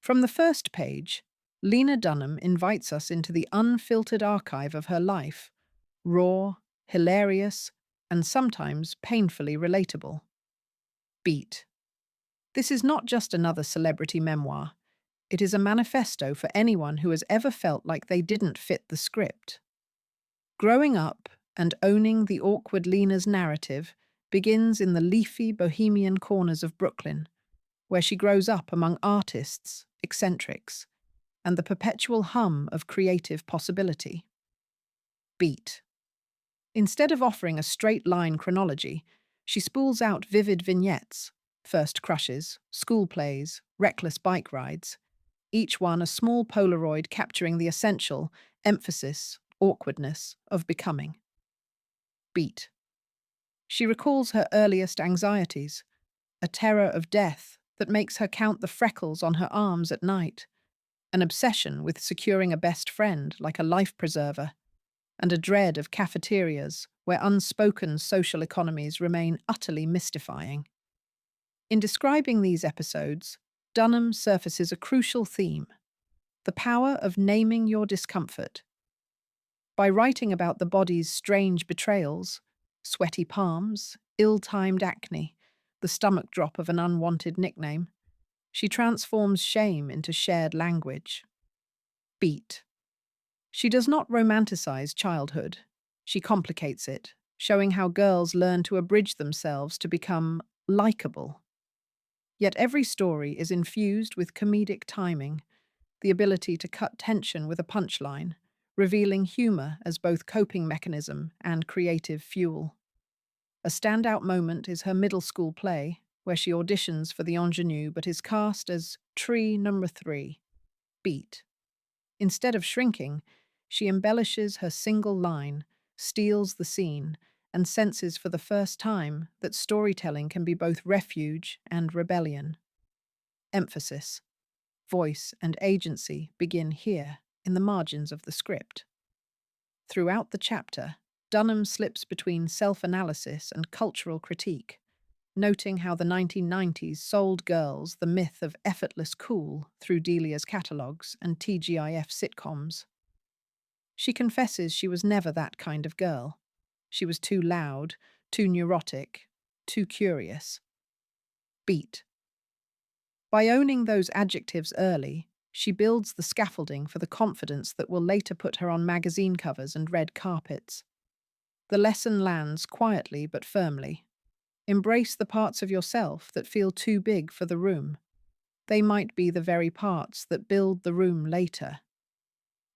From the first page, Lena Dunham invites us into the unfiltered archive of her life, raw, hilarious, and sometimes painfully relatable. Beat. This is not just another celebrity memoir. It is a manifesto for anyone who has ever felt like they didn't fit the script. Growing up and owning the awkward Lena's narrative begins in the leafy bohemian corners of Brooklyn, where she grows up among artists, eccentrics, and the perpetual hum of creative possibility. Beat. Instead of offering a straight-line chronology, she spools out vivid vignettes, first crushes, school plays, reckless bike rides, each one a small Polaroid capturing the essential emphasis, awkwardness of becoming. Beat. She recalls her earliest anxieties, a terror of death that makes her count the freckles on her arms at night, an obsession with securing a best friend like a life preserver, and a dread of cafeterias where unspoken social economies remain utterly mystifying. In describing these episodes, Dunham surfaces a crucial theme: the power of naming your discomfort. By writing about the body's strange betrayals, sweaty palms, ill-timed acne, the stomach drop of an unwanted nickname, she transforms shame into shared language. Beat. She does not romanticize childhood. She complicates it, showing how girls learn to abridge themselves to become likable. Yet every story is infused with comedic timing, the ability to cut tension with a punchline, revealing humor as both coping mechanism and creative fuel. A standout moment is her middle school play, where she auditions for the ingenue but is cast as tree number 3, Beat. Instead of shrinking, she embellishes her single line, steals the scene, and senses for the first time that storytelling can be both refuge and rebellion. Emphasis, voice, and agency begin here, in the margins of the script. Throughout the chapter, Dunham slips between self-analysis and cultural critique, noting how the 1990s sold girls the myth of effortless cool through Delia's catalogues and TGIF sitcoms. She confesses she was never that kind of girl. She was too loud, too neurotic, too curious. Beat. By owning those adjectives early, she builds the scaffolding for the confidence that will later put her on magazine covers and red carpets. The lesson lands quietly but firmly. Embrace the parts of yourself that feel too big for the room. They might be the very parts that build the room later.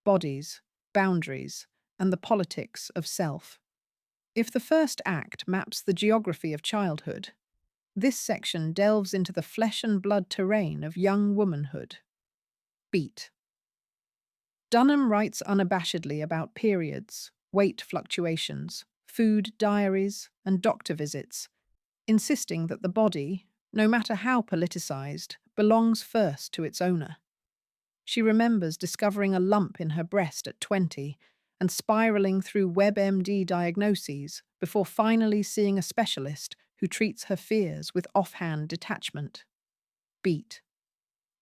Bodies, boundaries, and the politics of self. If the first act maps the geography of childhood, this section delves into the flesh and blood terrain of young womanhood. Beat. Dunham writes unabashedly about periods, weight fluctuations, food diaries, and doctor visits, insisting that the body, no matter how politicized, belongs first to its owner. She remembers discovering a lump in her breast at 20 and spiraling through WebMD diagnoses before finally seeing a specialist who treats her fears with offhand detachment. Beat.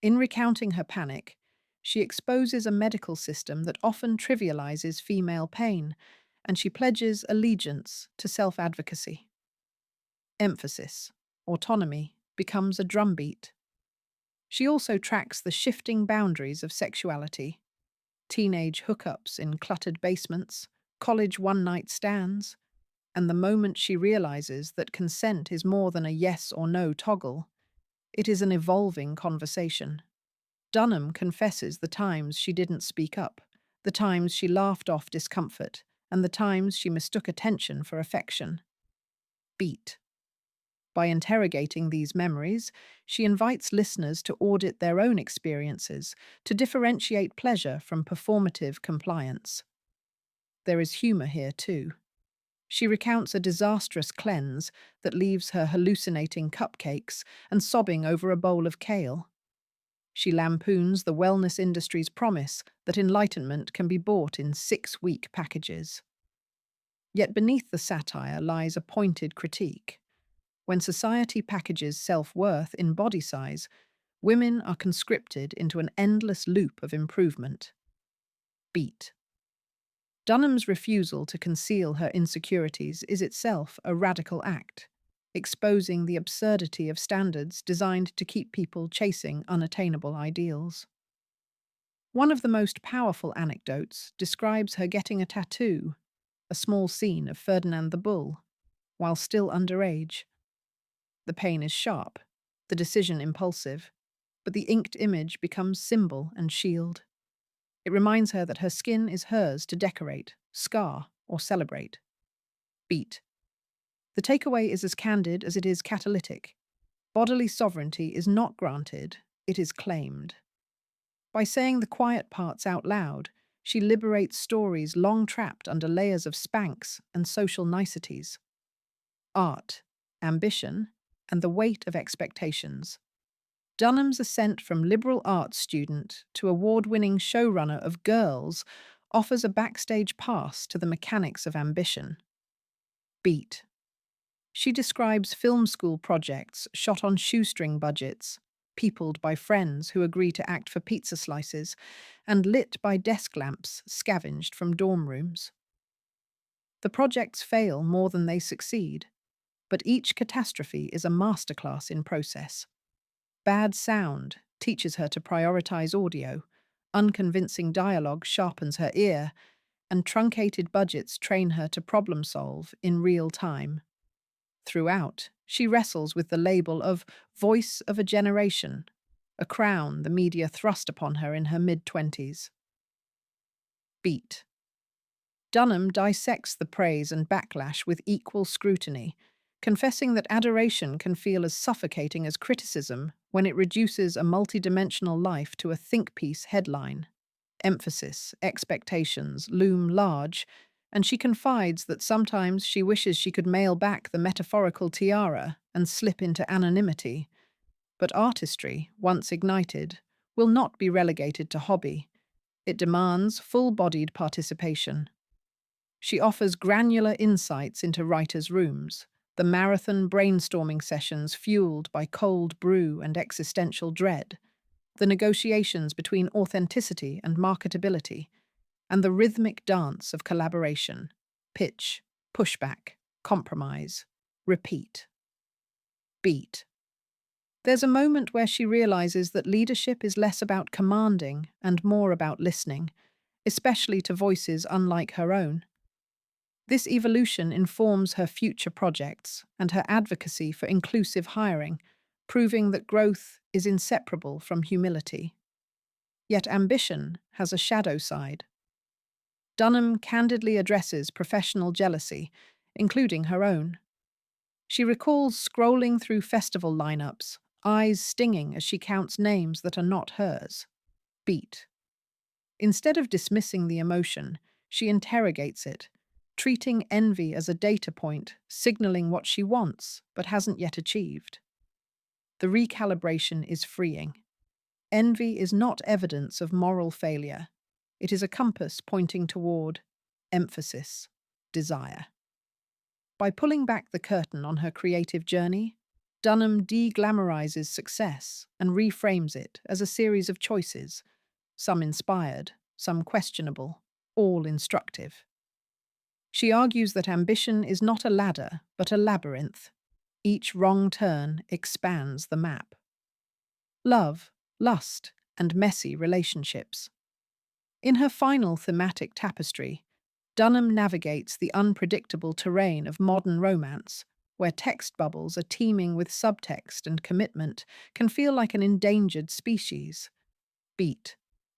In recounting her panic, she exposes a medical system that often trivializes female pain, and she pledges allegiance to self-advocacy. Emphasis, autonomy, becomes a drumbeat. She also tracks the shifting boundaries of sexuality: teenage hookups in cluttered basements, college one-night stands, and the moment she realizes that consent is more than a yes or no toggle, it is an evolving conversation. Dunham confesses the times she didn't speak up, the times she laughed off discomfort, and the times she mistook attention for affection. Beat. By interrogating these memories, she invites listeners to audit their own experiences, to differentiate pleasure from performative compliance. There is humor here too. She recounts a disastrous cleanse that leaves her hallucinating cupcakes and sobbing over a bowl of kale. She lampoons the wellness industry's promise that enlightenment can be bought in 6-week packages. Yet beneath the satire lies a pointed critique. When society packages self-worth in body size, Women are conscripted into an endless loop of improvement. Beat. Dunham's refusal to conceal her insecurities is itself a radical act, exposing the absurdity of standards designed to keep people chasing unattainable ideals. One of the most powerful anecdotes describes her getting a tattoo, a small scene of Ferdinand the Bull, while still underage. The pain is sharp, the decision impulsive, but the inked image becomes symbol and shield. It reminds her that her skin is hers to decorate, scar, or celebrate. Beat. The takeaway is as candid as it is catalytic. Bodily sovereignty is not granted, it is claimed. By saying the quiet parts out loud, she liberates stories long trapped under layers of Spanx and social niceties. Art, ambition, and the weight of expectations. Dunham's ascent from liberal arts student to award-winning showrunner of Girls offers a backstage pass to the mechanics of ambition. Beat. She describes film school projects shot on shoestring budgets, peopled by friends who agree to act for pizza slices, and lit by desk lamps scavenged from dorm rooms. The projects fail more than they succeed, but each catastrophe is a masterclass in process. Bad sound teaches her to prioritize audio, unconvincing dialogue sharpens her ear, and truncated budgets train her to problem solve in real time. Throughout, she wrestles with the label of voice of a generation, a crown the media thrust upon her in her mid-20s. Beat. Dunham dissects the praise and backlash with equal scrutiny, confessing that adoration can feel as suffocating as criticism when it reduces a multidimensional life to a think piece headline. Emphasis, expectations loom large, and she confides that sometimes she wishes she could mail back the metaphorical tiara and slip into anonymity. But artistry, once ignited, will not be relegated to hobby. It demands full-bodied participation. She offers granular insights into writers' rooms, the marathon brainstorming sessions fueled by cold brew and existential dread, the negotiations between authenticity and marketability, and the rhythmic dance of collaboration, pitch, pushback, compromise, repeat. Beat. There's a moment where she realizes that leadership is less about commanding and more about listening, especially to voices unlike her own. This evolution informs her future projects and her advocacy for inclusive hiring, proving that growth is inseparable from humility. Yet ambition has a shadow side. Dunham candidly addresses professional jealousy, including her own. She recalls scrolling through festival lineups, eyes stinging as she counts names that are not hers. Beat. Instead of dismissing the emotion, she interrogates it, treating envy as a data point, signaling what she wants but hasn't yet achieved. The recalibration is freeing. Envy is not evidence of moral failure. It is a compass pointing toward emphasis, desire. By pulling back the curtain on her creative journey, Dunham de-glamorizes success and reframes it as a series of choices, some inspired, some questionable, all instructive. She argues that ambition is not a ladder, but a labyrinth. Each wrong turn expands the map. Love, lust, and messy relationships. In her final thematic tapestry, Dunham navigates the unpredictable terrain of modern romance, where text bubbles are teeming with subtext and commitment can feel like an endangered species. Beat.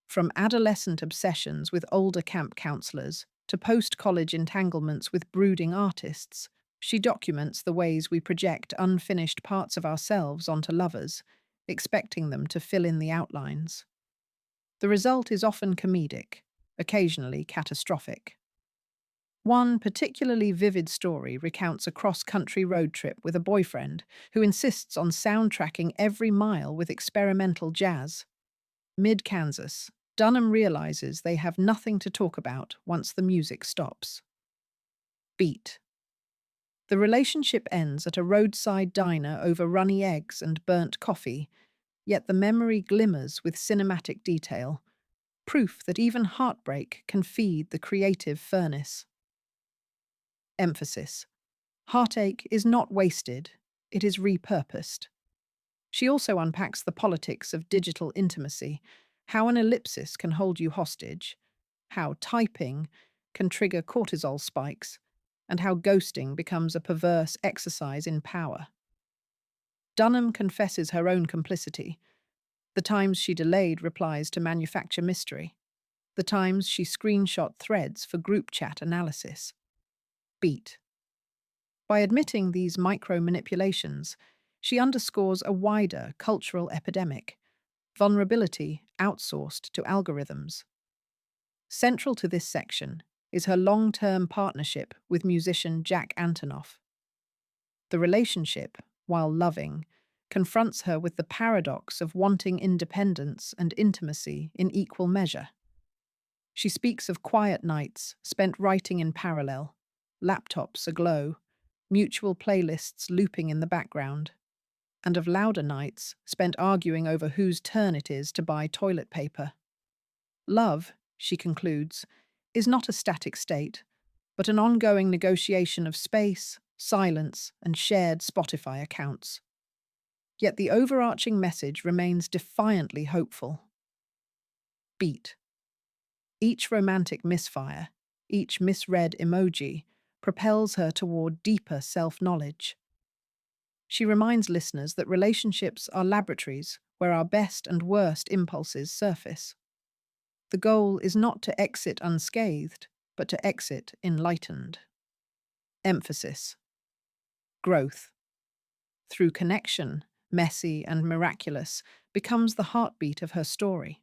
From adolescent obsessions with older camp counselors to post-college entanglements with brooding artists, she documents the ways we project unfinished parts of ourselves onto lovers, expecting them to fill in the outlines. The result is often comedic, occasionally catastrophic. One particularly vivid story recounts a cross-country road trip with a boyfriend who insists on soundtracking every mile with experimental jazz. Mid-Kansas, Dunham realizes they have nothing to talk about once the music stops. Beat. The relationship ends at a roadside diner over runny eggs and burnt coffee, Yet the memory glimmers with cinematic detail, proof that even heartbreak can feed the creative furnace. Emphasis. Heartache is not wasted, it is repurposed. She also unpacks the politics of digital intimacy, how an ellipsis can hold you hostage, how typing can trigger cortisol spikes, and how ghosting becomes a perverse exercise in power. Dunham confesses her own complicity, the times she delayed replies to manufacture mystery, the times she screenshot threads for group chat analysis. Beat. By admitting these micro-manipulations, she underscores a wider cultural epidemic, vulnerability outsourced to algorithms. Central to this section is her long-term partnership with musician Jack Antonoff. The relationship, while loving, confronts her with the paradox of wanting independence and intimacy in equal measure. She speaks of quiet nights spent writing in parallel, laptops aglow, mutual playlists looping in the background, and of louder nights spent arguing over whose turn it is to buy toilet paper. Love, she concludes, is not a static state, but an ongoing negotiation of space, silence, and shared Spotify accounts. Yet the overarching message remains defiantly hopeful. Beat. Each romantic misfire, each misread emoji, propels her toward deeper self-knowledge. She reminds listeners that relationships are laboratories where our best and worst impulses surface. The goal is not to exit unscathed, but to exit enlightened. Emphasis. Growth. Through connection, messy and miraculous, becomes the heartbeat of her story.